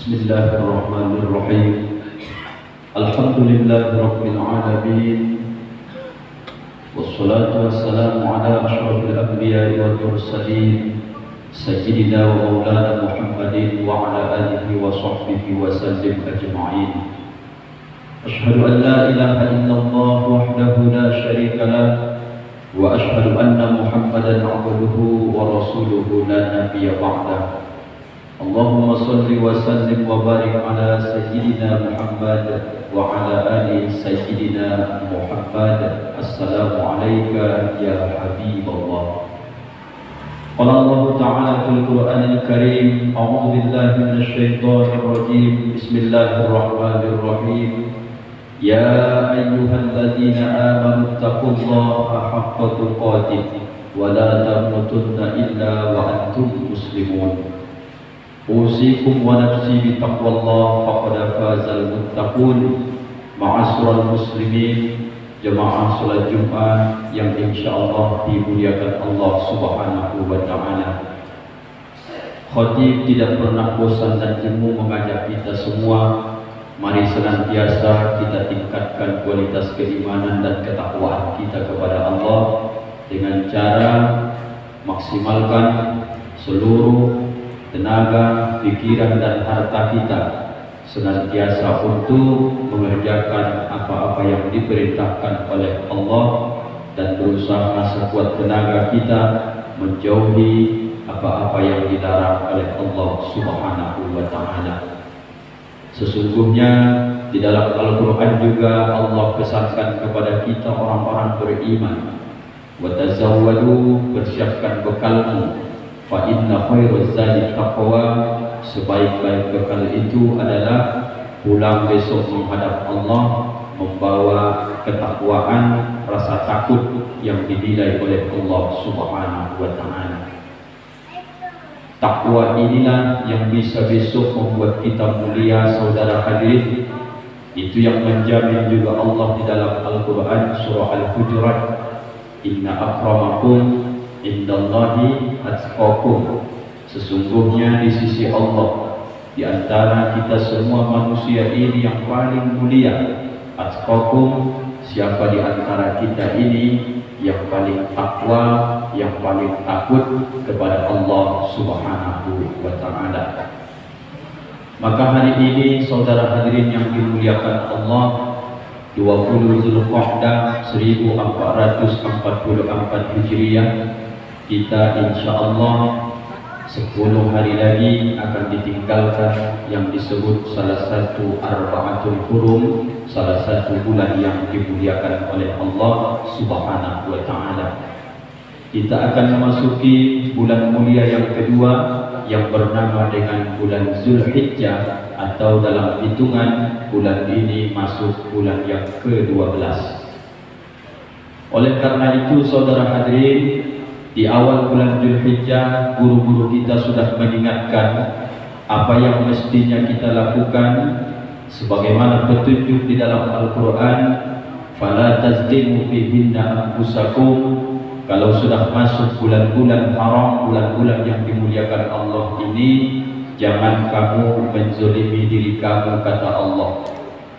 Bismillahirrahmanirrahim. Alhamdulillahirabbil alamin. Wassalatu wassalamu ala asyrafil anbiya'i wal mursalin sayyidina wa maulana Muhammadin wa ala alihi wa sahbihi wa sallim ajma'in. Asyhadu an la ilaha illallah wahdahu la syarika lah wa asyhadu anna Muhammadan abduhu wa rasuluhu la nabiyya ba'dah. Allahumma salli wa sallim wa barik ala sayyidina Muhammad wa ala ali sayyidina Muhammad. Assalamu alayka ya Habiballah. Qala Allah Ta'ala fil Qur'anil Karim, a'udzu billahi minasy syaithanir rajim. Bismillahirrahmanirrahim. Ya ayyuhalladzina amanu taqullaha haqqa tuqatih wa la tamutunna illa wa antum muslimun. Usikum wa nafsi bitaqwallah faqad fazal muttaqun. Ma'asyiral muslimin, jemaah salat Jumat yang insyaallah dimuliakan Allah Subhanahu wa taala. Khatib tidak pernah bosan dan jemu mengajak kita semua, mari senantiasa kita tingkatkan kualitas keimanan dan ketakwaan kita kepada Allah dengan cara maksimalkan seluruh tenaga, pikiran dan harta kita senantiasa untuk mengerjakan apa-apa yang diperintahkan oleh Allah dan berusaha sekuat tenaga kita menjauhi apa-apa yang dilarang oleh Allah Subhanahu wa taala. Sesungguhnya di dalam Al-Qur'an juga Allah pesankan kepada kita orang-orang beriman, wa tazawwadu, persiapkan bekalmu, fa inna khairaz zadi taqwa, sebaik-baik bekal itu adalah pulang besok menghadap Allah membawa ketakwaan, rasa takut yang dinilai oleh Allah Subhanahu wa taala. Takwa inilah yang bisa besok membuat kita mulia, saudara hadirin. Itu yang menjamin juga Allah di dalam Al-Qur'an surah Al-Hujurat, inna akramakum indallahi atqakum. Sesungguhnya di sisi Allah, di antara kita semua manusia ini yang paling mulia, atqakum, siapa di antara kita ini yang paling takwa, yang paling takut kepada Allah Subhanahu wa taala. Maka hari ini saudara hadirin yang dimuliakan Allah, 20 Zulqa'dah 1444 Hijriah, kita insya Allah 10 hari lagi akan ditinggalkan yang disebut salah satu Arba'atul Hurum, salah satu bulan yang dimuliakan oleh Allah Subhanahu wa taala. Kita akan memasuki bulan mulia yang kedua yang bernama dengan bulan Zulhijjah, atau dalam hitungan bulan ini masuk bulan yang ke-12. Oleh karena itu saudara hadirin, di awal bulan Zulhijjah guru-guru kita sudah mengingatkan apa yang mestinya kita lakukan sebagaimana petunjuk di dalam Al-Qur'an, fala tazlimu fihinna anfusakum. Kalau sudah masuk bulan-bulan haram, bulan-bulan yang dimuliakan Allah ini, jangan kamu menzolimi diri kamu, kata Allah.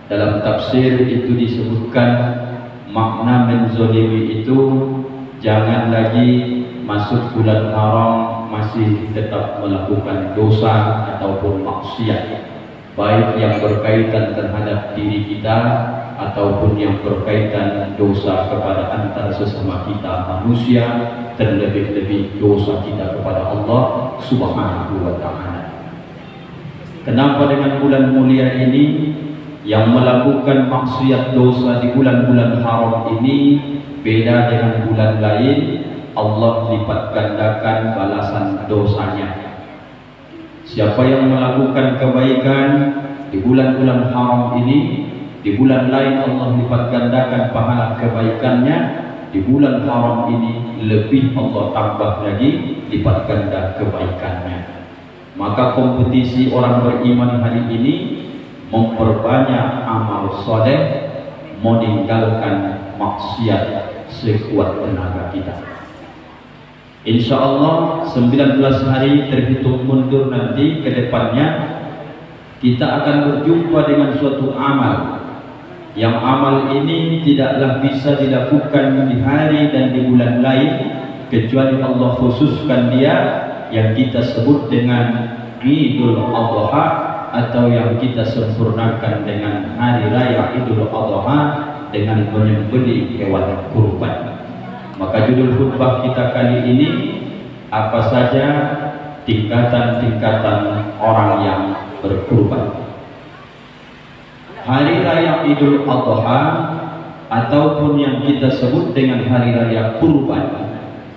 Dalam tafsir itu disebutkan makna menzolimi itu jangan lagi masuk bulan haram masih tetap melakukan dosa ataupun maksiat, baik yang berkaitan terhadap diri kita ataupun yang berkaitan dosa kepada antara sesama kita manusia, terlebih-lebih dosa kita kepada Allah Subhanahu wa taala. Kenapa dengan bulan mulia ini yang melakukan maksiat dosa di bulan-bulan haram ini beda dengan bulan lain? Allah lipat gandakan balasan dosanya. Siapa yang melakukan kebaikan di bulan-bulan haram ini, di bulan lain Allah lipat gandakan pahala kebaikannya. Di bulan haram ini lebih Allah tambah lagi lipat ganda kebaikannya. Maka kompetisi orang beriman hari ini memperbanyak amal soleh, meninggalkan maksiat sekuat tenaga kita. Insya Allah 19 hari terhitung mundur nanti ke depannya kita akan berjumpa dengan suatu amal, yang amal ini tidaklah bisa dilakukan di hari dan di bulan lain kecuali Allah khususkan dia, yang kita sebut dengan Idul Adha, atau yang kita sempurnakan dengan hari raya Idul Adha dengan menyembelih hewan kurban. Maka judul khutbah kita kali ini, apa saja tingkatan-tingkatan orang yang berkurban. Hari raya Idul Adha ataupun yang kita sebut dengan hari raya kurban,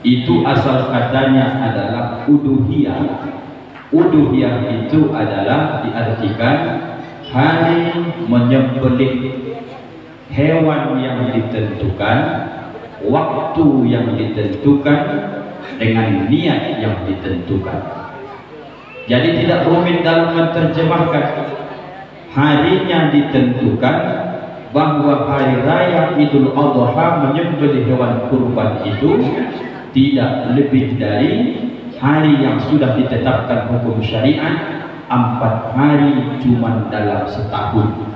itu asal katanya adalah uduhiyah. Uduhiyah itu adalah diartikan hari menyembelih hewan yang ditentukan, waktu yang ditentukan, dengan niat yang ditentukan. Jadi tidak rumit dalam menerjemahkan. Harinya ditentukan, bahwa hari raya Idul Adha menyembelih hewan kurban itu tidak lebih dari hari yang sudah ditetapkan hukum syariat, 4 hari cuma dalam setahun.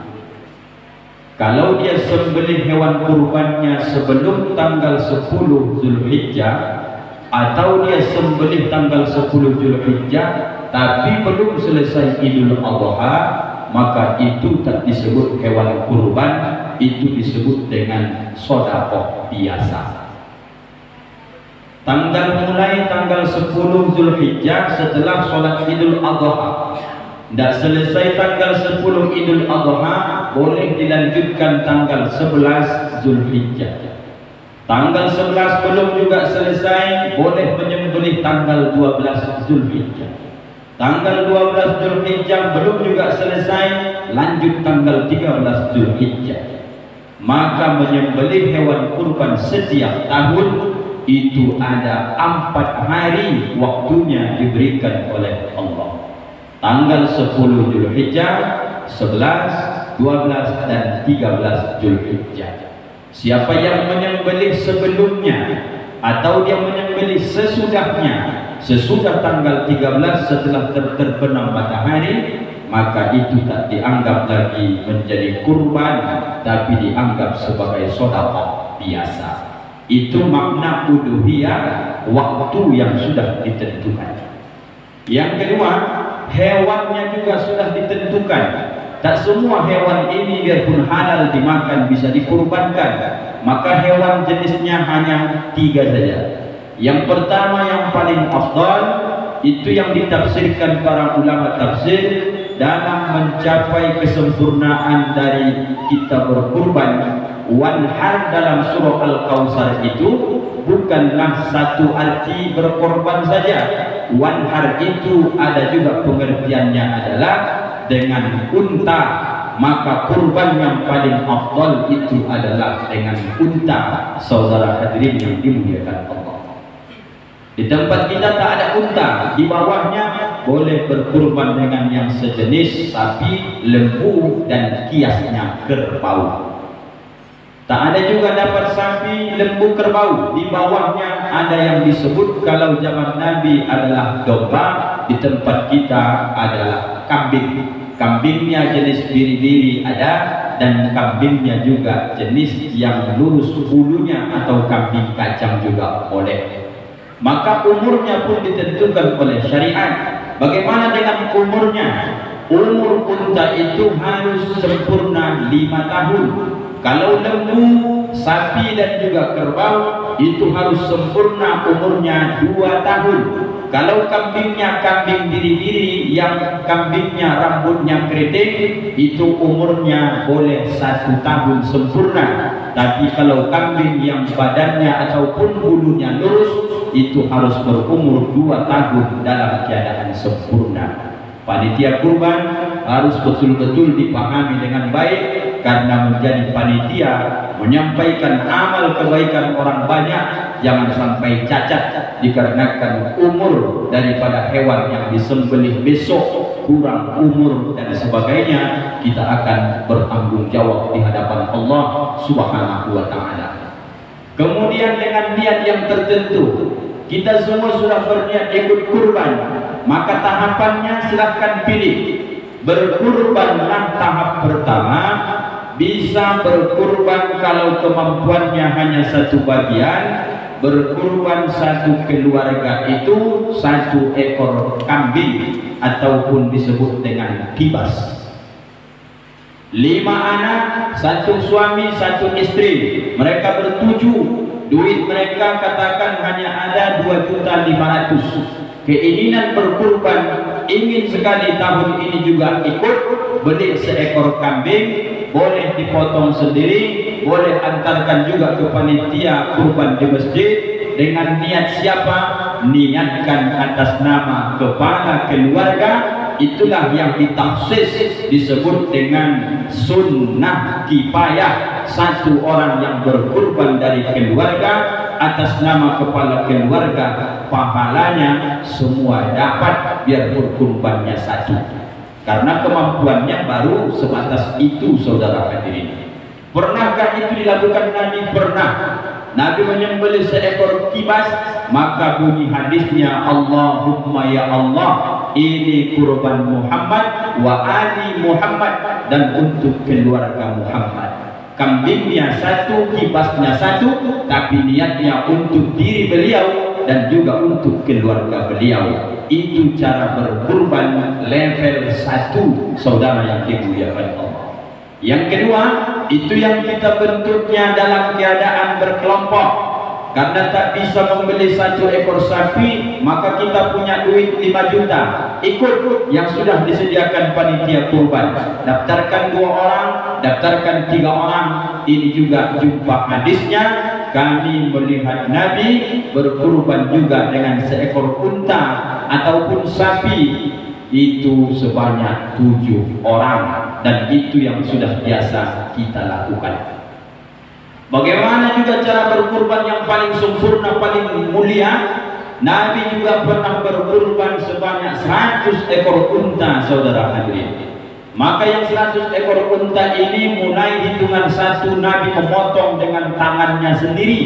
Kalau dia sembelih hewan kurbannya sebelum tanggal 10 Zulhijjah, atau dia sembelih tanggal 10 Zulhijjah tapi belum selesai Idul Adha, maka itu tak disebut hewan kurban, itu disebut dengan sedekah biasa. Mulai tanggal 10 Zulhijjah setelah sholat Idul Adha, tidak selesai tanggal 10 Idul Adha, boleh dilanjutkan tanggal 11 Zulhijjah. Tanggal 11 belum juga selesai, boleh menyembelih tanggal 12 Zulhijjah. Tanggal 12 Zulhijjah belum juga selesai, lanjut tanggal 13 Zulhijjah. Maka menyembelih hewan kurban setiap tahun itu ada 4 hari waktunya diberikan oleh Allah. Tanggal 10 Zulhijjah, 11, 12 dan 13 Zulhijjah. Siapa yang menyembelih sebelumnya atau dia menyembelih sesudahnya, sesudah tanggal 13 setelah terbenam matahari, maka itu tak dianggap lagi menjadi kurban, tapi dianggap sebagai sedekah biasa. Itu makna uduhiyah, waktu yang sudah ditentukan. Yang kedua, hewannya juga sudah ditentukan. Tak semua hewan ini biarpun halal dimakan bisa dikurbankan. Maka hewan jenisnya hanya 3 saja. Yang pertama yang paling afdal, itu yang ditafsirkan para ulama tafsir dalam mencapai kesempurnaan dari kita berkurban. Wanhar dalam surah Al-Kautsar itu bukanlah satu arti berkorban saja. Wanhar itu ada juga pengertiannya adalah dengan unta. Maka kurban yang paling afdal itu adalah dengan unta, saudara hadirin yang dimuliakan Allah. Di tempat kita tak ada unta, di bawahnya boleh berkurban dengan yang sejenis sapi, lembu dan kiasnya kerbau. Tak ada juga dapat sapi, lembu, kerbau. Di bawahnya ada yang disebut kalau zaman Nabi adalah domba, di tempat kita adalah kambing. Kambingnya jenis biri-biri ada, dan kambingnya juga jenis yang lurus bulunya atau kambing kacang juga boleh. Maka umurnya pun ditentukan oleh syariat. Bagaimana dengan umurnya? Umur unta itu harus sempurna 5 tahun. Kalau lembu, sapi dan juga kerbau itu harus sempurna umurnya 2 tahun. Kalau kambingnya kambing biri-biri yang kambingnya rambutnya keriting, itu umurnya boleh 1 tahun sempurna. Tapi kalau kambing yang badannya ataupun bulunya lurus, itu harus berumur 2 tahun dalam keadaan sempurna. Panitia kurban harus betul-betul dipahami dengan baik, karena menjadi panitia menyampaikan amal kebaikan orang banyak, jangan sampai cacat dikarenakan umur daripada hewan yang disembelih besok kurang umur dan sebagainya. Kita akan bertanggung jawab di hadapan Allah Subhanahu wa ta'ala. Kemudian dengan niat yang tertentu, kita semua sudah berniat ikut kurban, maka tahapannya silahkan pilih. Berkurbanlah tahap pertama, bisa berkurban kalau kemampuannya hanya satu bagian, berkurban satu keluarga itu 1 ekor kambing ataupun disebut dengan kibas. 5 anak, 1 suami, 1 istri, mereka bertujuh, duit mereka katakan hanya ada 2.500.000. Keinginan berkurban, ingin sekali tahun ini juga ikut, beli seekor kambing, boleh dipotong sendiri, boleh antarkan juga ke panitia kurban di masjid. Dengan niat siapa? Niatkan atas nama kepala keluarga. Itulah yang ditafsir disebut dengan sunnah kifayah. 1 orang yang berkurban dari keluarga atas nama kepala keluarga, pahalanya semua dapat, biar berkurbannya 1. Karena kemampuannya baru sebatas itu, saudara hadirin. Pernahkah itu dilakukan Nabi? Pernah. Nabi menyembelih seekor kibas, maka bunyi hadisnya, Allahumma ya Allah, ini kurban Muhammad wa ali Muhammad, dan untuk keluarga Muhammad. Kambingnya 1, kibasnya 1, tapi niatnya untuk diri beliau dan juga untuk keluarga beliau. Itu cara berkurban level 1, saudara yang dimuliakan Allah. Yang kedua, itu yang kita bentuknya dalam keadaan berkelompok. Karena tak bisa membeli 1 ekor sapi, maka kita punya duit 5 juta. Ikut yang sudah disediakan panitia kurban. Daftarkan 2 orang, daftarkan 3 orang. Ini juga jumpa hadisnya. Kami melihat Nabi berkurban juga dengan seekor unta ataupun sapi, itu sebanyak 7 orang, dan itu yang sudah biasa kita lakukan. Bagaimana juga cara berkurban yang paling sempurna, paling mulia? Nabi juga pernah berkurban sebanyak 100 ekor unta, saudara hadirin. Maka yang 100 ekor unta ini mulai hitungan 1 Nabi memotong dengan tangannya sendiri.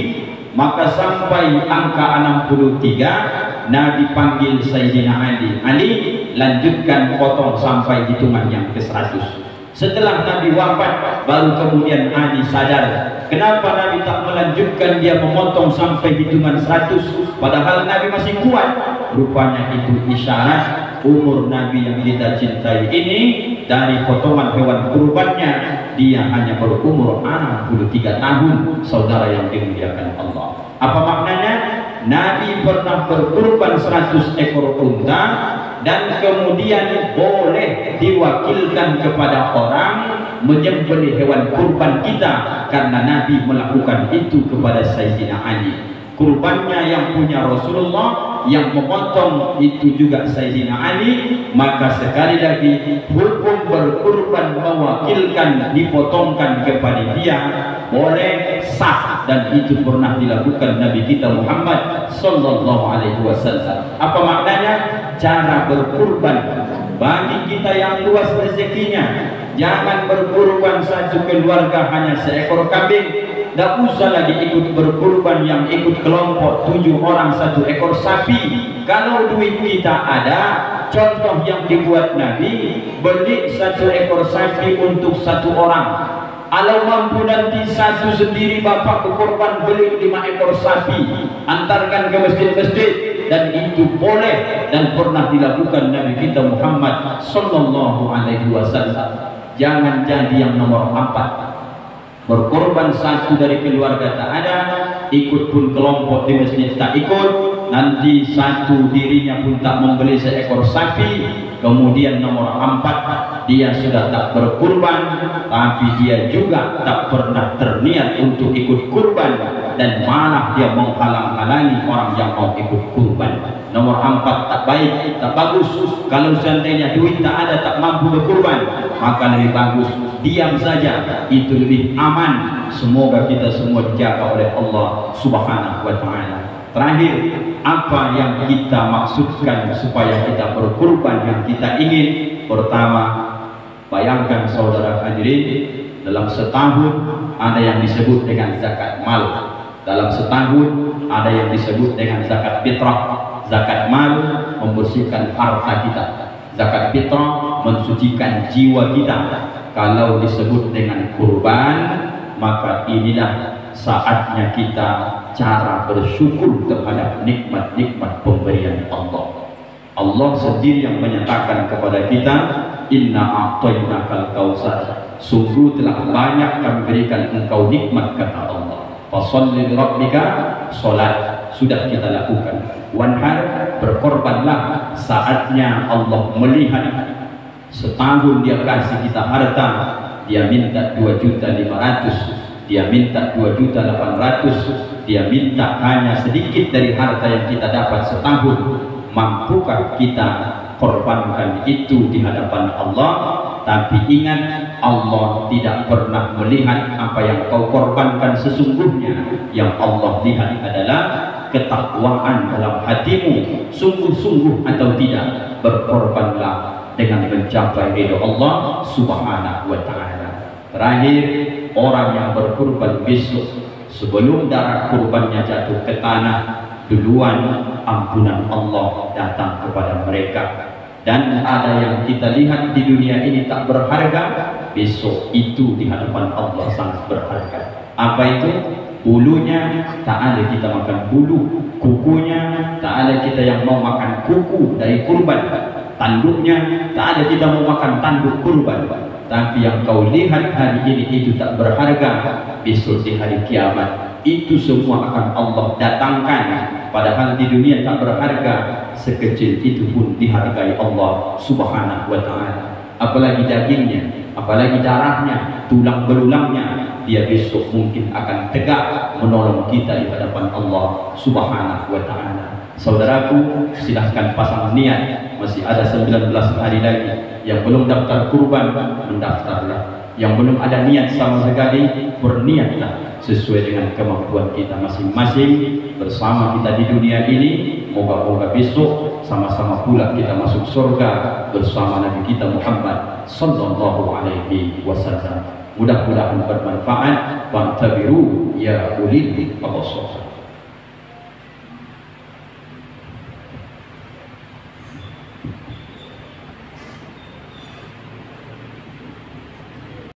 Maka sampai angka 63 Nabi panggil Sayyidina Ali. Ali, lanjutkan potong sampai hitungan yang ke-100. Setelah Nabi wafat, baru kemudian Ali sadar, kenapa Nabi tak melanjutkan dia memotong sampai hitungan 100, padahal Nabi masih kuat. Rupanya itu isyarat umur Nabi yang kita cintai ini, dari potongan hewan kurbannya dia hanya berumur 63 tahun, saudara yang dimuliakan Allah. Apa maknanya? Nabi pernah berkurban 100 ekor unta, dan kemudian boleh diwakilkan kepada orang menyembelih hewan kurban kita, karena Nabi melakukan itu kepada Sayyidina Ali. Kurbannya yang punya Rasulullah, yang memotong itu juga Sayyidina Ali. Maka sekali lagi, hukum berkurban mewakilkan dipotongkan kepada dia boleh, sah, dan itu pernah dilakukan Nabi kita Muhammad sallallahu alaihi wasallam. Apa maknanya? Cara berkurban bagi kita yang luas rezekinya, jangan berkurban 1 keluarga hanya seekor kambing. Tak usah lagi ikut berkurban yang ikut kelompok 7 orang 1 ekor sapi. Kalau duit kita ada, contoh yang dibuat Nabi, beli 1 ekor sapi untuk 1 orang. Kalau mampu nanti 1 sendiri bapak berkorban, beli 5 ekor sapi, antarkan ke masjid-masjid, dan itu boleh dan pernah dilakukan Nabi kita Muhammad sallallahu alaihi wasallam. Jangan jadi yang nomor 4. Berkorban 1 dari keluarga tak ada, ikut pun kelompok di masjid tak ikut, nanti 1 dirinya pun tak membeli seekor sapi, kemudian nomor 4 dia sudah tak berkurban, tapi dia juga tak pernah terniat untuk ikut kurban, dan malah dia menghalang-halangi orang yang mau ikut kurban. Nomor 4 tak baik, tak bagus. Kalau seandainya duit tak ada, tak mampu berkurban, maka lebih bagus diam saja, itu lebih aman. Semoga kita semua dijaga oleh Allah Subhanahu wa ta'ala. Terakhir, apa yang kita maksudkan supaya kita berkurban yang kita ingin? Pertama, bayangkan saudara hadirin, dalam setahun ada yang disebut dengan zakat mal. Dalam setahun ada yang disebut dengan zakat fitrah. Zakat mal membersihkan harta kita. Zakat fitrah mensucikan jiwa kita. Kalau disebut dengan kurban, maka inilah saatnya kita cara bersyukur terhadap nikmat-nikmat pemberian Allah. Allah sendiri yang menyatakan kepada kita, inna a'tainakal kautsar, sungguh telah banyak kami berikan engkau nikmat, kata Allah. Fasholli lirabbika, salat sudah kita lakukan. Wanhar, berkorbanlah. Saatnya Allah melihat setahun dia kasih kita harta, dia minta 2.500.000, dia minta 2.800.000, dia minta hanya sedikit dari harta yang kita dapat setahun. Mampukah kita korbankan itu di hadapan Allah? Tapi ingat, Allah tidak pernah melihat apa yang kau korbankan sesungguhnya. Yang Allah lihat adalah ketakwaan dalam hatimu, sungguh-sungguh atau tidak. Berkorbanlah dengan mencapai ridho Allah Subhanahu wa ta'ala. Terakhir, orang yang berkurban besok, sebelum darah kurbannya jatuh ke tanah, duluan ampunan Allah datang kepada mereka. Dan ada yang kita lihat di dunia ini tak berharga, besok itu di hadapan Allah sangat berharga. Apa itu? Bulunya tak ada kita makan bulu, kukunya tak ada kita yang mau makan kuku dari kurban, tanduknya tak ada kita mau makan tanduk kurban. Tapi yang kau lihat hari ini itu tak berharga, besok di hari kiamat itu semua akan Allah datangkan. Padahal di dunia tak berharga, sekecil itu pun dihargai Allah Subhanahu wa ta'ala. Apalagi dagingnya, apalagi darahnya, tulang belulangnya, dia besok mungkin akan tegak menolong kita di hadapan Allah Subhanahu wa ta'ala. Saudaraku, silahkan pasang niat. Masih ada 19 hari lagi. Yang belum daftar kurban, mendaftarlah. Yang belum ada niat sama sekali, berniatlah sesuai dengan kemampuan kita masing-masing. Bersama kita di dunia ini, moga-moga besok sama-sama pula kita masuk surga bersama Nabi kita Muhammad sallallahu alaihi wasallam. Mudah-mudahan bermanfaat. Wantabiru ya ulil absar.